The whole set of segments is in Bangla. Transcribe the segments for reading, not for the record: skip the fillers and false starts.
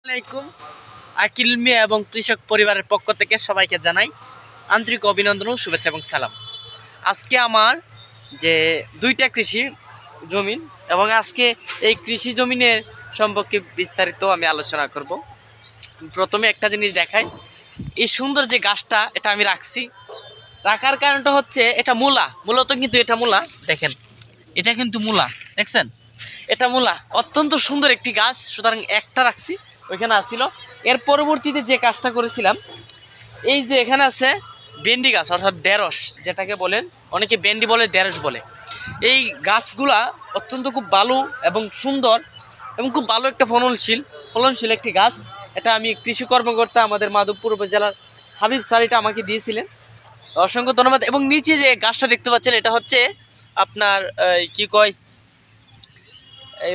আসসালামাইকুম। আকিল মিয়া এবং কৃষক পরিবারের পক্ষ থেকে সবাইকে জানাই আন্তরিক অভিনন্দন ও শুভেচ্ছা এবং সালাম। আজকে আমার যে দুইটা কৃষি জমিন এবং আজকে এই কৃষি জমিনের সম্পর্কে বিস্তারিত আমি আলোচনা করব। প্রথমে একটা জিনিস দেখাই, এই সুন্দর যে গাছটা এটা আমি রাখার কারণটা হচ্ছে এটা মূলত কিন্তু এটা মূলা। দেখেন, এটা কিন্তু মূলা, দেখছেন? এটা মূলা অত্যন্ত সুন্দর একটি গাছ, সুতরাং একটা রাখছি, ওইখানে আসছিল। এর পরবর্তীতে যে কাজটা করেছিলাম, এই যে এখানে আছে ভেন্ডি গাছ অর্থাৎ ঢেঁড়স, যেটাকে বলেন অনেকে ভেন্ডি বলে, ঢেঁড়স বলে। এই গাছগুলা অত্যন্ত খুব ভালো এবং সুন্দর এবং খুব ভালো একটা ফলনশীল একটি গাছ। এটা আমি কৃষি কর্মকর্তা আমাদের মাধবপুর উপজেলার হাবিব স্যার এটা আমাকে দিয়েছিলেন, অসংখ্য ধন্যবাদ। এবং নিচে যে গাছটা দেখতে পাচ্ছেন এটা হচ্ছে আপনার কি কয় এই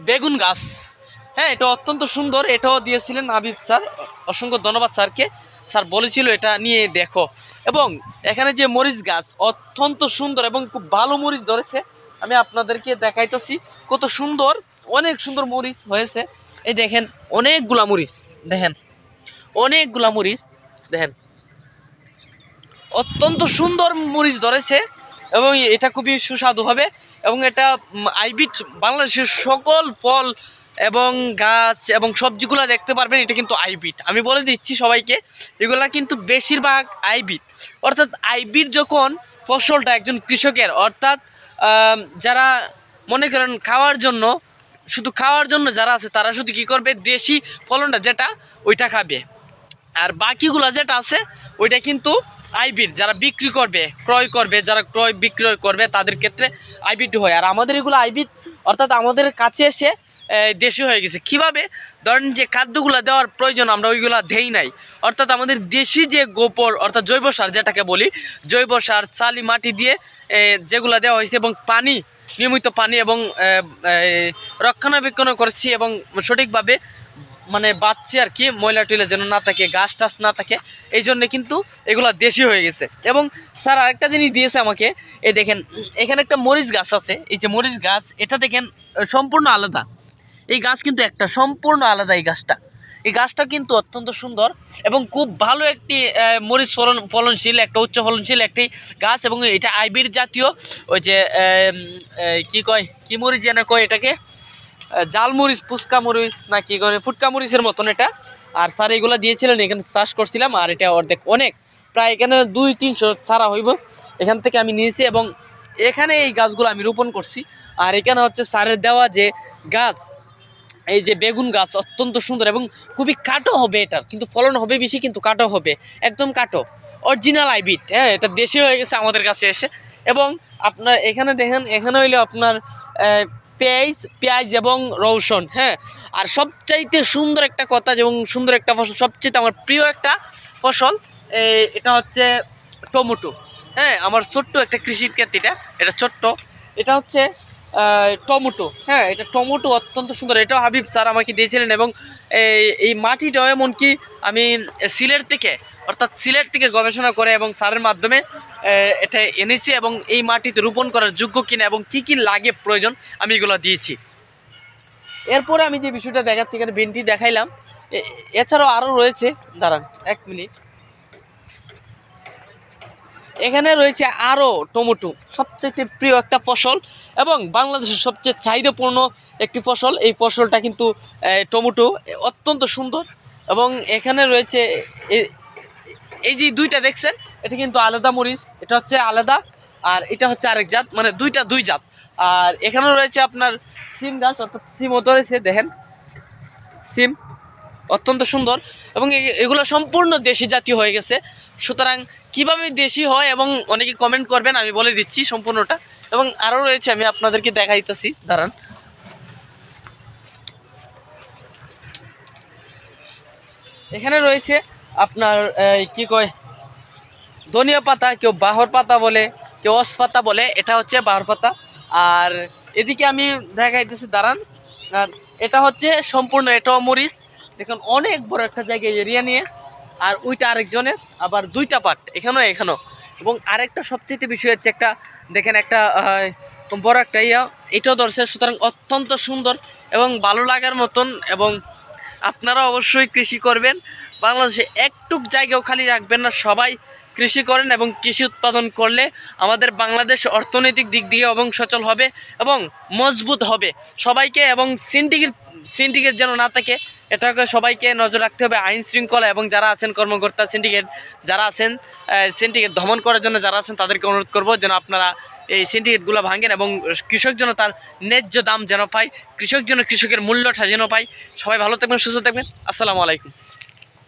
বেগুন গাছ। হ্যাঁ, এটা অত্যন্ত সুন্দর, এটাও দিয়েছিলেন হাবিব স্যার, অসংখ্য ধন্যবাদ স্যারকে। স্যার বলেছিল এটা নিয়ে দেখো। এবং এখানে যে মরিচ গাছ অত্যন্ত সুন্দর এবং খুব ভালো মরিচ ধরেছে, আমি আপনাদেরকে দেখাইতেছি কত সুন্দর, অনেক সুন্দর মরিচ হয়েছে। এই দেখেন অনেকগুলা মরিচ, দেখেন অনেকগুলা মরিচ, দেখেন অত্যন্ত সুন্দর মরিচ ধরেছে এবং এটা খুবই সুস্বাদু হবে। এবং এটা হাইব্রিড, বাংলাদেশের সকল ফল এবং গাছ এবং সবজিগুলো দেখতে পারবেন, এটা কিন্তু হাইব্রিড। আমি বলে দিচ্ছি সবাইকে, এগুলা কিন্তু বেশিরভাগ হাইব্রিড। অর্থাৎ হাইব্রিড যখন ফসলটা একজন কৃষকের, অর্থাৎ যারা মনে করেন শুধু খাওয়ার জন্য যারা আছে, তারা শুধু কী করবে, দেশি ফলনটা যেটা ওইটা খাবে। আর বাকিগুলো যেটা আছে ওইটা কিন্তু হাইব্রিড, যারা বিক্রি করবে, ক্রয় করবে, যারা ক্রয় বিক্রয় করবে তাদের ক্ষেত্রে হাইব্রিড হয়। আর আমাদের এগুলো হাইব্রিড, অর্থাৎ আমাদের কাছে এসে দেশি হয়ে গেছে। কিভাবে? ধরেন যে খাদ্যগুলো দেওয়ার প্রয়োজন আমরা ওইগুলো দেই নাই, অর্থাৎ আমাদের দেশি যে গোবর অর্থাৎ জৈব সার যেটাকে বলি, জৈব সার চালি মাটি দিয়ে যেগুলো দেওয়া হয়েছে এবং পানি, নিয়মিত পানি এবং রক্ষণাবেক্ষণ করছি এবং সঠিকভাবে মানে বাচ্চি আর কি, ময়লা টয়লা যেন না থাকে, গাছ টাছ না থাকে, এই জন্যে কিন্তু এগুলো দেশি হয়ে গেছে। এবং স্যার আরেকটা জিনিস দিয়েছে আমাকে, এই দেখেন এখানে একটা মরিচ গাছ আছে, এই যে মরিচ গাছ, এটা দেখেন সম্পূর্ণ আলাদা। এই গাছ কিন্তু একটা সম্পূর্ণ আলাদা। এই গাছটা কিন্তু অত্যন্ত সুন্দর এবং খুব ভালো একটি মরিচ ফলনশীল, একটা উচ্চ ফলনশীল একটি গাছ। এবং এটা হাইব্রিড জাতীয়, ওই যে কি মরিচ যেন কয় এটাকে, জাল মরিচ, ফুচকা মরিচ না কি করে, ফুটকা মরিচের মতন এটা। আর স্যার এগুলো দিয়েছিলেন, এখানে চাষ করছিলাম। আর এটা অর্ধেক অনেক, প্রায় এখানে 200-300 ছাড়া হইব, এখান থেকে আমি নিয়েছি এবং এখানে এই গাছগুলো আমি রোপণ করছি। আর এখানে হচ্ছে স্যারের দেওয়া যে গাছ, এই যে বেগুন গাছ অত্যন্ত সুন্দর এবং খুবই কাটো হবে, এটার কিন্তু ফলন হবে বেশি, কিন্তু কাটো হবে, একদম কাটো, অরিজিনাল হাইব্রিড। হ্যাঁ, এটা দেশি হয়ে গেছে আমাদের কাছে এসে। এবং আপনার এখানে দেখেন, এখানে হইলে আপনার পেঁয়াজ এবং রসুন। হ্যাঁ, আর সবচাইতে সুন্দর একটা কথা এবং সুন্দর একটা ফসল, সবচেয়ে আমার প্রিয় একটা ফসল, এটা হচ্ছে টমেটো। হ্যাঁ, আমার ছোট্ট একটা কৃষির ক্ষেত, এটা ছোট্ট, এটা হচ্ছে টমেটো। হ্যাঁ, এটা টমেটো অত্যন্ত সুন্দর, এটাও হাবিব স্যার আমাকে দিয়েছিলেন। এবং এই মাটিটাও এমনকি আমি সিলেট থেকে গবেষণা করে এবং স্যারের মাধ্যমে এটা এনেছি এবং এই মাটিতে রোপণ করার যোগ্য কিনা এবং কি কি লাগে প্রয়োজন আমি এগুলো দিয়েছি। এরপরে আমি যে বিষয়টা দেখাচ্ছি, এখানে ভেন্ডি দেখাইলাম, এছাড়াও আরও রয়েছে, দাঁড়ান 1 মিনিট, এখানে রয়েছে আরও টমেটো, সবচেয়ে প্রিয় একটা ফসল এবং বাংলাদেশের সবচেয়ে চাহিদাপূর্ণ একটি ফসল। এই ফসলটা কিন্তু টমেটো অত্যন্ত সুন্দর। এবং এখানে রয়েছে এই যে দুইটা দেখছেন, এটা কিন্তু আলাদা মরিচ, এটা হচ্ছে আলাদা আর এটা হচ্ছে আরেক জাত, মানে দুই জাত। আর এখানে রয়েছে আপনার সিম গাছ, অর্থাৎ সিমও ধরেছে, দেখেন সিম অত্যন্ত সুন্দর। এবং এগুলো সম্পূর্ণ দেশি জাতীয় হয়ে গেছে। সুতরাং কিভাবে দেশি হয় এবং অনেকে কমেন্ট করবেন, আমি বলে দিচ্ছি সম্পূর্ণটা। এবং আরও রয়েছে, আমি আপনাদেরকে দেখাইতেছি, দাঁড়ান। এখানে রয়েছে আপনার কি কয়, ধনিয়া পাতা, কেউ বাহর পাতা বলে, কেউ অস পাতা বলে, এটা হচ্ছে বাহর পাতা। আর এদিকে আমি দেখাইতেছি, দাঁড়ান। আর এটা হচ্ছে সম্পূর্ণ, এটাও মরিচ, দেখুন অনেক বড় একটা জায়গায় এরিয়া নিয়ে। আর ওইটা আরেকজনের, আবার দুইটা পার্ট, এখানেও। এবং আরেকটা সবচেয়ে বিষয় হচ্ছে, একটা দেখেন একটা বড় একটা এটাও ধরছে। সুতরাং অত্যন্ত সুন্দর এবং ভালো লাগার মতন এবং আপনারা অবশ্যই কৃষি করবেন। বাংলাদেশে একটুক জায়গাও খালি রাখবেন না, সবাই কৃষি করেন এবং কৃষি উৎপাদন করলে আমাদের বাংলাদেশ অর্থনৈতিক দিক দিয়ে এবং সচল হবে এবং মজবুত হবে সবাইকে। এবং সিন্ডিকেট যেন না থাকে, এটাকে সবাইকে নজর রাখতে হবে। আইন শৃঙ্খলা এবং যারা আছেন কর্মকর্তা সিন্ডিকেট যারা আছেন, সিন্ডিকেট দমন করার জন্য যারা আছেন তাদেরকে অনুরোধ করবো যেন আপনারা এই সিন্ডিকেটগুলো ভাঙেন এবং কৃষক যেন তার ন্যায্য দাম যেন পায়, কৃষক যেন কৃষকের মূল্যটা যেন পায়। সবাই ভালো থাকবেন, সুস্থ থাকবেন। আসসালামু আলাইকুম।